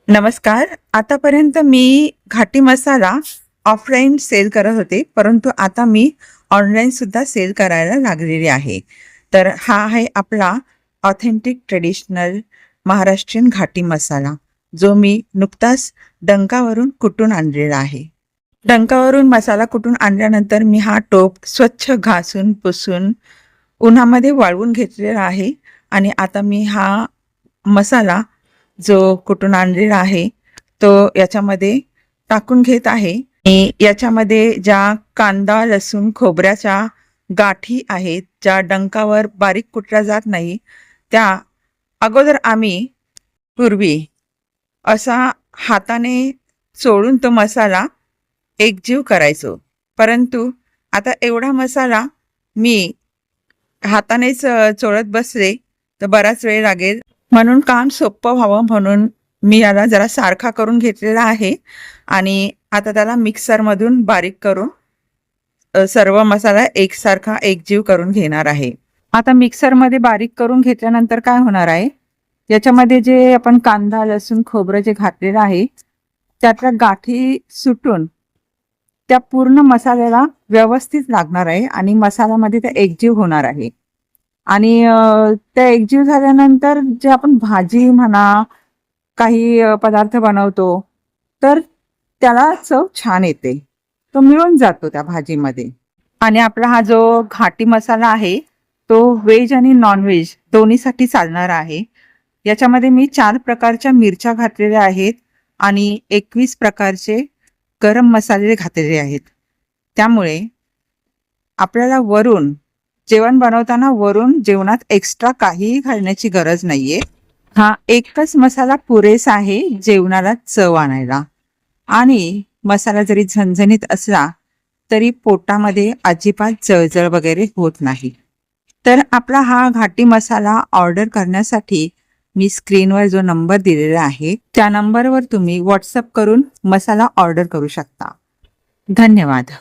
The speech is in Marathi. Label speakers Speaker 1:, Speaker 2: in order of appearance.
Speaker 1: नमस्कार. आतापर्यंत मी घाटी मसाला ऑफलाईन सेल करत होते, परंतु आता मी ऑनलाईन सुद्धा सेल करायला लागलेली आहे. तर हा आहे आपला ऑथेंटिक ट्रेडिशनल महाराष्ट्रीयन घाटी मसाला, जो मी नुकताच डंकावरून कुटून आणलेला आहे. डंकावरून मसाला कुटून आणल्यानंतर मी हा टोप स्वच्छ घासून पुसून उन्हामध्ये वाळवून घेतलेला आहे आणि आता मी हा मसाला जो कुटून आणलेला आहे तो याच्यामध्ये टाकून घेत आहे. आणि याच्यामध्ये ज्या कांदा लसूण खोबऱ्याच्या गाठी आहेत, ज्या डंकावर बारीक कुटल्या जात नाही, त्या अगोदर आम्ही पूर्वी असा हाताने चोळून तो मसाला एकजीव करायचो, परंतु आता एवढा मसाला मी हातानेच चोळत बसले तर बराच वेळ लागेल, म्हणून काम सोपं व्हावं म्हणून मी याला जरा सारखा करून घेतलेला आहे आणि आता त्याला मिक्सरमधून बारीक करून सर्व मसाला एकसारखा एकजीव करून घेणार आहे. आता मिक्सरमध्ये बारीक करून घेतल्यानंतर काय होणार आहे, याच्यामध्ये जे आपण कांदा लसूण खोबरं जे घातलेलं आहे त्यातल्या गाठी सुटून त्या पूर्ण मसाल्याला व्यवस्थित लागणार आहे आणि मसाल्यामध्ये त्या एकजीव होणार आहे. आणि त्या एकजीव झाल्यानंतर जे आपण भाजी म्हणा काही पदार्थ बनवतो तर त्याला चव छान येते, तो मिळून जातो त्या भाजीमध्ये. आणि आपला हा जो घाटी मसाला आहे तो व्हेज आणि नॉनव्हेज दोन्हीसाठी चालणार आहे. याच्यामध्ये मी 4 प्रकारच्या मिरच्या घातलेल्या आहेत आणि 21 प्रकारचे गरम मसाले घातलेले आहेत. त्यामुळे आपल्याला वरून जेवण बनवताना वरून जेवणात एक्स्ट्रा काहीही घालण्याची गरज नाहीये. हा एकच मसाला पुरेसा आहे जेवणाला चव आणायला. आणि मसाला जरी झणझणीत असला तरी पोटामध्ये अजिबात जळजळ वगैरे होत नाही. तर आपला हा घाटी मसाला ऑर्डर करण्यासाठी मी स्क्रीनवर जो नंबर दिलेला आहे त्या नंबरवर तुम्ही व्हॉट्सअप करून मसाला ऑर्डर करू शकता. धन्यवाद.